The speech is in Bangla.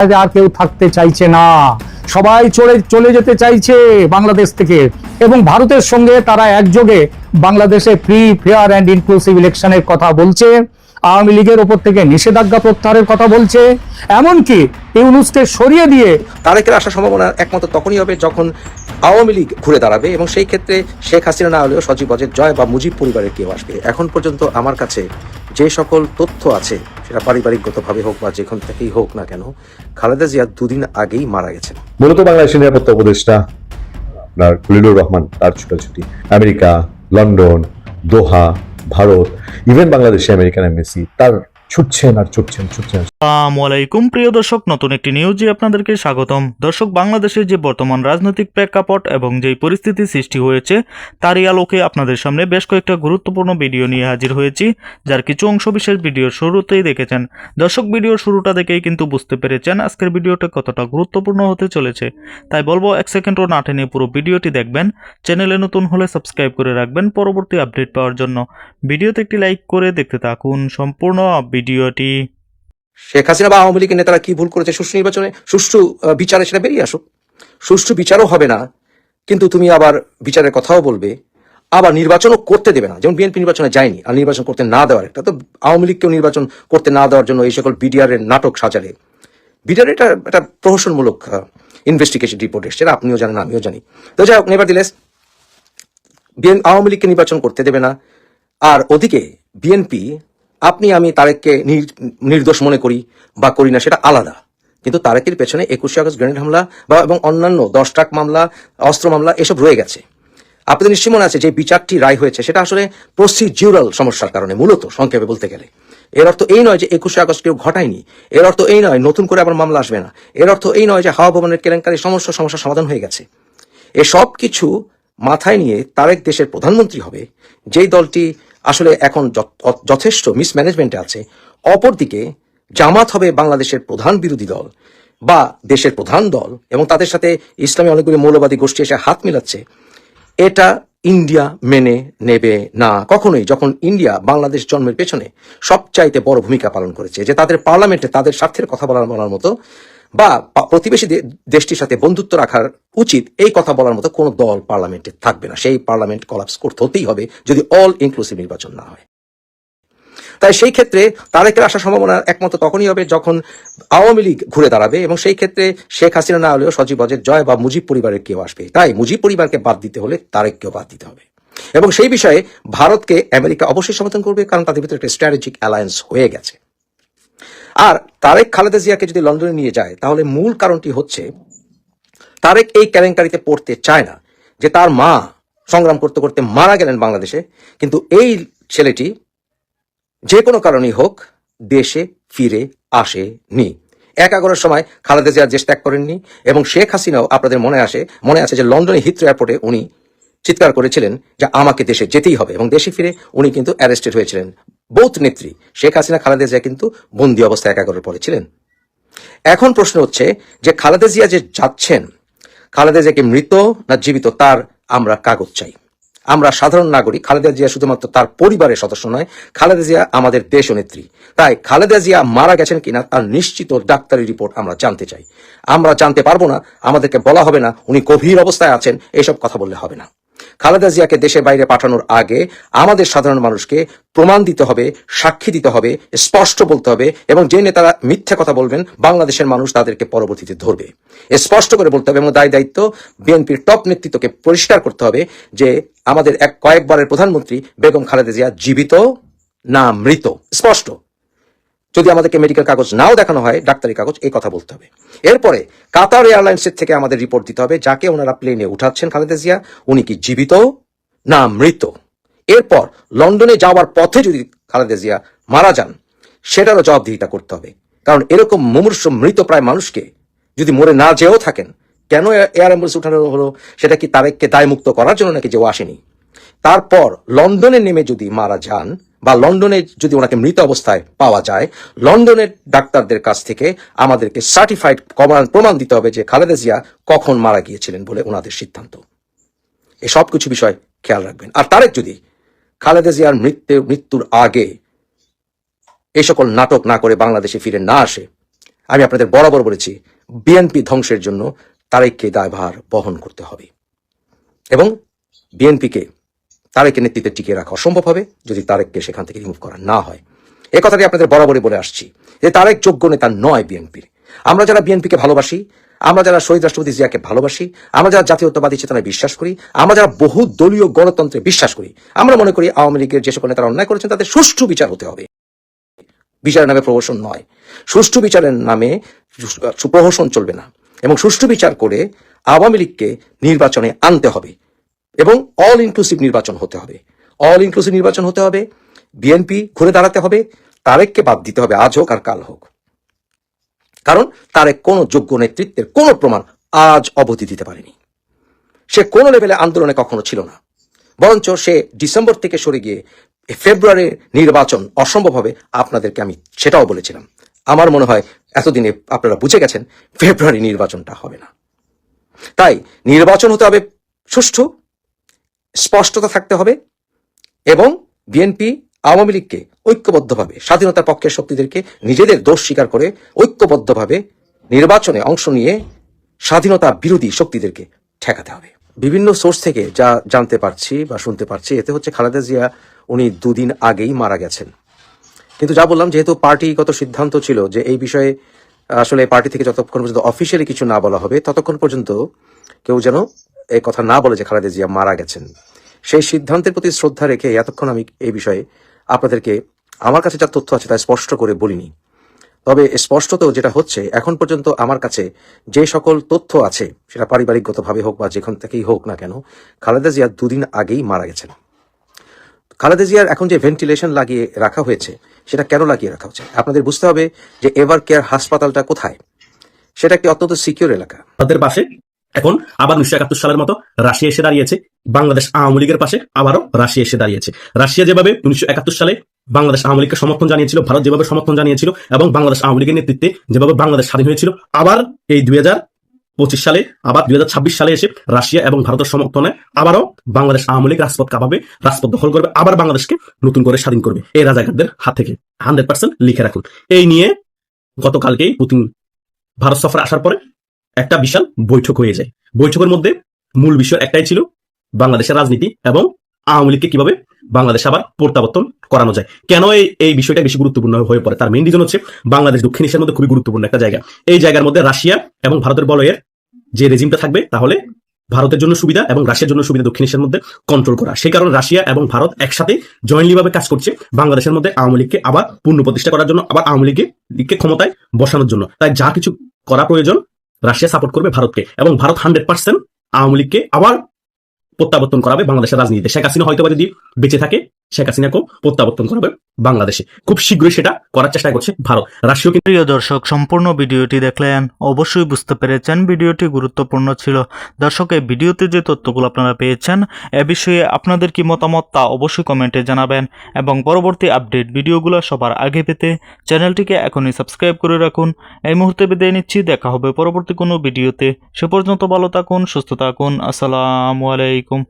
আর কেউ থাকতে চাইছে না, সবাই চলে যেতে চাইছে বাংলাদেশ থেকে, এবং ভারতের সঙ্গে তারা একযোগে বাংলাদেশে ফ্রি, ফেয়ার অ্যান্ড ইনক্লুসিভ ইলেকশনের কথা বলছে, আওয়ামী লীগের ওপর থেকে নিষেধাজ্ঞা প্রত্যাহারের কথা বলছে, এমনকি ইউনূসকে সরিয়ে দিয়ে তারেকের আসার সম্ভাবনা একমাত্র তখনই হবে যখন আওয়ামী লীগ ঘুরে দাঁড়াবে, এবং সেই ক্ষেত্রে শেখ হাসিনা না হলেও সজীব অজয় জয় বা মুজিব পরিবারের কেউ আসবে। এখন পর্যন্ত আমার কাছে যে সকল তথ্য আছে, সেটা পারিবারিকগতভাবে হোক বা যেখান থেকেই হোক না কেন, খালেদা জিয়া 2 দিন আগেই মারা গেছেন। মূলত বাংলাদেশের নিরাপত্তা উপদেষ্টা আপনার খলিলুর রহমান তার ছুটাছুটি আমেরিকা, লন্ডন, দোহা, ভারত, ইভেন বাংলাদেশে আমেরিকান এমবেসি তার ছুটছেন। আসসালামু আলাইকুম প্রিয় দর্শক, নতুন একটি নিউজে আপনাদেরকে স্বাগতম। দর্শক, বাংলাদেশের যে বর্তমান রাজনৈতিক প্রেক্ষাপট এবং যেই পরিস্থিতি সৃষ্টি হয়েছে তারই আলোকে আপনাদের সামনে বেশ কয়েকটা গুরুত্বপূর্ণ ভিডিও নিয়ে হাজির হয়েছি, যার কিছু অংশ বিশেষ ভিডিওর শুরুতেই দেখেছেন। দর্শক, ভিডিওর শুরুটা দেখেই কিন্তু বুঝতে পেরেছেন আজকের ভিডিওটা কতটা গুরুত্বপূর্ণ হতে চলেছে, তাই বলবো 1 সেকেন্ডও না টেনে পুরো ভিডিওটি দেখবেন। চ্যানেলে নতুন হলে সাবস্ক্রাইব করে রাখবেন পরবর্তী আপডেট পাওয়ার জন্য। ভিডিওতে একটি লাইক করে দেখতে থাকুন সম্পূর্ণ ভিডিওটি। শেখ হাসিনা বা আওয়ামী লীগের নেতারা কি ভুল করেছে সুষ্ঠু নির্বাচনে, সুষ্ঠু বিচারে সেটা বেরিয়ে আসুক। সুষ্ঠু বিচারও হবে না, কিন্তু তুমি আবার বিচারের কথাও বলবে, আবার নির্বাচনও করতে দেবে না। যেমন বিএনপি নির্বাচনে যায়নি, আর নির্বাচন করতে না দেওয়ার একটা তো আওয়ামী লীগকেও নির্বাচন করতে না দেওয়ার জন্য এই সকল বিডিআর এর নাটক সাজালে। বিডিআর এটা একটা প্রহসনমূলক ইনভেস্টিগেশন রিপোর্ট এসছে, আপনিও জানেন আমিও জানি। তো যাই হোক, নেভারদিলেস আওয়ামী লীগকে নির্বাচন করতে দেবে না। আর ওদিকে বিএনপি, আপনি আমি তারেককে নির্দোষ মনে করি বা করি না সেটা আলাদা, কিন্তু তারেকের পেছনে 21শে আগস্ট গ্রেনেড হামলা বা এবং অন্যান্য 10 ট্রাক মামলা, অস্ত্র মামলা এসব রয়ে গেছে। আপনাদের নিশ্চয়ই মনে আছে যে বিচারটি রায় হয়েছে সেটা আসলে প্রসিডিউরাল সমস্যার কারণে, মূলত সংক্ষেপে বলতে গেলে। এর অর্থ এই নয় যে 21শে আগস্ট কেউ ঘটায়নি, এর অর্থ এই নয় নতুন করে আবার মামলা আসবে না, এর অর্থ এই নয় যে হাওয়া ভবনের কেলেঙ্কারি সমস্যা সমাধান হয়ে গেছে। এসব কিছু মাথায় নিয়ে তারেক দেশের প্রধানমন্ত্রী হবে, যেই দলটি আসলে এখন যথেষ্ট মিসম্যানেজমেন্টে আছে। অপরদিকে জামাত হবে বাংলাদেশের প্রধান বিরোধী দল বা দেশের প্রধান দল, এবং তাদের সাথে ইসলামী অনেকগুলি মৌলবাদী গোষ্ঠী এসে হাত মিলাচ্ছে। এটা ইন্ডিয়া মেনে নেবে না কখনোই, যখন ইন্ডিয়া বাংলাদেশ জন্মের পেছনে সবচাইতে বড় ভূমিকা পালন করেছে, যে তাদের পার্লামেন্টে তাদের স্বার্থের কথা বলার মতো বা প্রতিবেশী দেশটির সাথে বন্ধুত্ব রাখার উচিত, এই কথা বলার মতো কোনো দল পার্লামেন্টে থাকবে না। সেই পার্লামেন্ট কলাপস হতেই হবে যদি অল ইনক্লুসিভ নির্বাচন না হয়। তাই সেই ক্ষেত্রে তারেকের আসার সম্ভাবনা একমাত্র তখনই হবে যখন আওয়ামী লীগ ঘুরে দাঁড়াবে, এবং সেই ক্ষেত্রে শেখ হাসিনা না হলেও সজীব অজয় জয় বা মুজিব পরিবারের কেউ আসবে। তাই মুজিব পরিবারকে বাদ দিতে হলে তারেককেও বাদ দিতে হবে, এবং সেই বিষয়ে ভারতকে আমেরিকা অবশ্যই সমর্থন করবে, কারণ তাদের ভিতরে একটা স্ট্র্যাটেজিক অ্যালায়েন্স হয়ে গেছে। আর তারেক খালেদা জিয়াকে যদি লন্ডনে নিয়ে যায়, তাহলে মূল কারণটি হচ্ছে তারেক এই কেলেঙ্কারিতে পড়তে চায় না যে তার মা সংগ্রাম করতে করতে মারা গেলেন বাংলাদেশে, কিন্তু এই ছেলেটি যে কোনো কারণেই হোক দেশে ফিরে আসেনি। 11 সময় খালেদা জিয়া দেশ ত্যাগ করেননি, এবং শেখ হাসিনাও আপনাদের মনে আছে যে লন্ডনে হিথ্রো এয়ারপোর্টে উনি চিৎকার করেছিলেন যে আমাকে দেশে যেতেই হবে, এবং দেশে ফিরে উনি কিন্তু অ্যারেস্টেড হয়েছিলেন। বোথ নেত্রী শেখ হাসিনা, খালেদা জিয়া কিন্তু বন্দী অবস্থায় 11 পরে ছিলেন। এখন প্রশ্ন হচ্ছে যে খালেদা জিয়া যে যাচ্ছেন, খালেদা জিয়াকে মৃত না জীবিত তার আমরা কাগজ চাই। আমরা সাধারণ নাগরিক, খালেদা জিয়া শুধুমাত্র তার পরিবারের সদস্য নয়, খালেদা জিয়া আমাদের দেশ নেত্রী। তাই খালেদা জিয়া মারা গেছেন কিনা তার নিশ্চিত ডাক্তারি রিপোর্ট আমরা জানতে চাই। আমরা জানতে পারবো না, আমাদেরকে বলা হবে না উনি গভীর অবস্থায় আছেন, এইসব কথা বললে হবে না। খালেদা জিয়াকে দেশের বাইরে পাঠানোর আগে আমাদের সাধারণ মানুষকে প্রমাণ দিতে হবে, সাক্ষী দিতে হবে, স্পষ্ট বলতে হবে, এবং যে নেতারা মিথ্যা কথা বলবেন বাংলাদেশের মানুষ তাদেরকে পরবর্তীতে ধরবে। স্পষ্ট করে বলতে হবে, এবং দায়িত্ব বিএনপির টপ নেতৃত্বকে পরিষ্কার করতে হবে যে আমাদের কয়েকবারের প্রধানমন্ত্রী বেগম খালেদা জিয়া জীবিত না মৃত। স্পষ্ট, যদি আমাদেরকে মেডিকেল কাগজ নাও দেখানো হয়, ডাক্তারি কাগজ, এই কথা বলতে হবে। এরপরে কাতার এয়ারলাইন্সের থেকে আমাদের রিপোর্ট দিতে হবে যাকে ওনারা প্লেনে উঠাচ্ছেন খালেদা জিয়া, উনি কি জীবিত না মৃত। এরপর লন্ডনে যাওয়ার পথে যদি খালেদা জিয়া মারা যান, সেটারও জবাবদিহিতা করতে হবে, কারণ এরকম মুমূর্ষু মৃত প্রায় মানুষকে যদি মরে না যেও থাকেন, কেন এয়ার অ্যাম্বুলেন্স উঠানো হলো? সেটা কি তারেককে দায়মুক্ত করার জন্য নাকি যে ও আসেনি? তারপর লন্ডনে নেমে যদি মারা যান, বা লন্ডনে যদি ওনাকে মৃত অবস্থায় পাওয়া যায়, লন্ডনের ডাক্তারদের কাছ থেকে আমাদেরকে সার্টিফাইড প্রমাণ দিতে হবে যে খালেদা জিয়া কখন মারা গিয়েছিলেন বলে ওনাদের সিদ্ধান্ত। এই সব কিছু বিষয় খেয়াল রাখবেন। আর তারেক যদি খালেদা জিয়ার মৃত্যুর আগে এই সকল নাটক না করে বাংলাদেশে ফিরে না আসে, আমি আপনাদের বরাবর বলেছি, বিএনপি ধ্বংসের জন্য তারেককে দায়ভার বহন করতে হবে এবং বিএনপিকে তারেকের নেতৃত্বে টিকিয়ে রাখা অসম্ভব হবে যদি তারেককে সেখান থেকে রিমুভ করা না হয়। এ কথাটি আপনাদের বরাবরই বলে আসছি যে তারেক যোগ্য নেতা নয় বিএনপির। আমরা যারা বিএনপিকে ভালোবাসি, আমরা যারা শহীদ রাষ্ট্রপতি জিয়াকে ভালোবাসি, আমরা যারা জাতীয়তাবাদী চেতনায় বিশ্বাস করি, আমরা যারা বহু দলীয় গণতন্ত্রে বিশ্বাস করি, আমরা মনে করি আওয়ামী লীগের যে সকল নেতারা অন্যায় করেছেন তাদের সুষ্ঠু বিচার হতে হবে। বিচারের নামে প্রহসন নয়, সুষ্ঠু বিচারের নামে প্রহসন চলবে না এবং সুষ্ঠু বিচার করে আওয়ামী লীগকে নির্বাচনে আনতে হবে এবং অল ইনক্লুসিভ নির্বাচন হতে হবে। অল ইনক্লুসিভ নির্বাচন হতে হবে, বিএনপি ঘুরে দাঁড়াতে হবে, তারেককে বাদ দিতে হবে, আজ হোক আর কাল হোক। কারণ তারেক কোনো যোগ্য নেতৃত্বের কোনো প্রমাণ আজ অবধি দিতে পারেনি। সে কোনো লেভেলে আন্দোলনে কখনো ছিল না, বরঞ্চ সে ডিসেম্বর থেকে সরে গিয়ে ফেব্রুয়ারির নির্বাচন অসম্ভব হবে, আপনাদেরকে আমি সেটাও বলেছিলাম। আমার মনে হয় এতদিনে আপনারা বুঝে গেছেন ফেব্রুয়ারি নির্বাচনটা হবে না। তাই নির্বাচন হতে হবে সুষ্ঠু, স্পষ্টতা থাকতে হবে এবং বিএনপি আওয়ামী লীগকে ঐক্যবদ্ধভাবে, স্বাধীনতার পক্ষের শক্তিদেরকে নিজেদের দোষ স্বীকার করে ঐক্যবদ্ধভাবে নির্বাচনে অংশ নিয়ে স্বাধীনতা বিরোধী শক্তিদেরকে ঠেকাতে হবে। বিভিন্ন সোর্স থেকে যা জানতে পারছি বা শুনতে পারছি, এতে হচ্ছে খালেদা জিয়া উনি 2 দিন আগেই মারা গেছেন। কিন্তু যা বললাম, যেহেতু পার্টিগত সিদ্ধান্ত ছিল যে এই বিষয়ে আসলে পার্টি থেকে যতক্ষণ পর্যন্ত অফিসিয়ালি কিছু না বলা হবে ততক্ষণ পর্যন্ত কেউ যেন এই কথা না বলে যে খালেদা জিয়া মারা গেছেন। সেই সিদ্ধান্তের প্রতি শ্রদ্ধা রেখে এতক্ষণ আমি এই বিষয়ে আপনাদেরকে আমার কাছে যা তথ্য আছে তা স্পষ্ট করে বলিনি। তবে স্পষ্টত যেটা হচ্ছে, এখন পর্যন্ত আমার কাছে যে সকল তথ্য আছে, সেটা পারিবারিকগতভাবে হোক বা যেখান থেকেই হোক না কেন, খালেদা জিয়া 2 দিন আগেই মারা গেছেন। খালেদা জিয়ার এখন যে ভেন্টিলেশন লাগিয়ে রাখা হয়েছে, সেটা কেন লাগিয়ে রাখা হচ্ছে আপনাদের বুঝতে হবে যে এভার কেয়ার হাসপাতালটা কোথায়। সেটা একটি অত্যন্ত সিকিউর এলাকা। তাদের পাশে এখন আবার 1971 সালের মতো রাশিয়া এসে দাঁড়িয়েছে, বাংলাদেশ আওয়ামী লীগের পাশে আবারও রাশিয়া এসে দাঁড়িয়েছে। রাশিয়া যেভাবে 1971 সালে বাংলাদেশ আওয়ামী লীগকে সমর্থন জানিয়েছিল, ভারত যেভাবে সমর্থন জানিয়েছিল এবং বাংলাদেশ আওয়ামী লীগের নেতৃত্বে যেভাবে বাংলাদেশ স্বাধীন হয়েছিল, আবার এই 2025 সালে আবার 2026 সালে এসে রাশিয়া এবং ভারতের সমর্থনে আবারও বাংলাদেশ আওয়ামী লীগ রাজপথ কাঁপাবে, রাজপথ দখল করবে, আবার বাংলাদেশকে নতুন করে স্বাধীন করবে এই রাজাকারদের হাত থেকে। 100% লিখে রাখুন। এই নিয়ে গতকালকেই পুতিন ভারত সফরে আসার পরে একটা বিশাল বৈঠক হয়ে যায়। বৈঠকের মধ্যে মূল বিষয় একটাই ছিল, বাংলাদেশের রাজনীতি এবং আওয়ামী লীগকে কিভাবে বাংলাদেশে আবার প্রত্যাবর্তন করানো যায়। কেন এই বিষয়টা বেশি গুরুত্বপূর্ণ হয়ে পড়ে, তার মেইন রিজন হচ্ছে বাংলাদেশ দক্ষিণ এশিয়ার মধ্যে খুবই গুরুত্বপূর্ণ একটা জায়গা। এই জায়গার মধ্যে রাশিয়া এবং ভারতের বলয়ের যে রেজিমটা থাকবে, তাহলে ভারতের জন্য সুবিধা এবং রাশিয়ার জন্য সুবিধা দক্ষিণ এশিয়ার মধ্যে কন্ট্রোল করা। সেই কারণে রাশিয়া এবং ভারত একসাথে জয়েন্টলি ভাবে কাজ করছে বাংলাদেশের মধ্যে আওয়ামী লীগকে আবার পুনঃপ্রতিষ্ঠা করার জন্য, আবার আওয়ামী লীগকে ক্ষমতায় বসানোর জন্য। তাই যা কিছু করা প্রয়োজন রাশিয়া সাপোর্ট করবে ভারতকে এবং ভারত 100% আওয়ামী লীগকে আবার প্রত্যাবর্তন করাবে বাংলাদেশের রাজনীতিতে। শেখ হাসিনা হয়তো যদি বেঁচে থাকে, শেখ হাসিনাকেও প্রত্যাবর্তন করাবে বাংলাদেশে। খুব শীঘ্রই সেটা করার চেষ্টা করছে ভারত। রাশিয়া কিন্তু প্রিয় দর্শক, সম্পূর্ণ ভিডিওটি দেখলেন, অবশ্যই বুঝতে পেরেছেন ভিডিওটি গুরুত্বপূর্ণ ছিল। দর্শক, এই ভিডিওতে যে তথ্যগুলো আপনারা পেয়েছেন, এ বিষয়ে আপনাদের কি মতামত তা অবশ্যই কমেন্টে জানাবেন এবং পরবর্তী আপডেট ভিডিওগুলো সবার আগে পেতে চ্যানেলটিকে এখনই সাবস্ক্রাইব করে রাখুন। এই মুহূর্তে বিদায় নিচ্ছি, দেখা হবে পরবর্তী কোনো ভিডিওতে। সে পর্যন্ত ভালো থাকুন, সুস্থ থাকুন। আসসালামু আলাইকুম।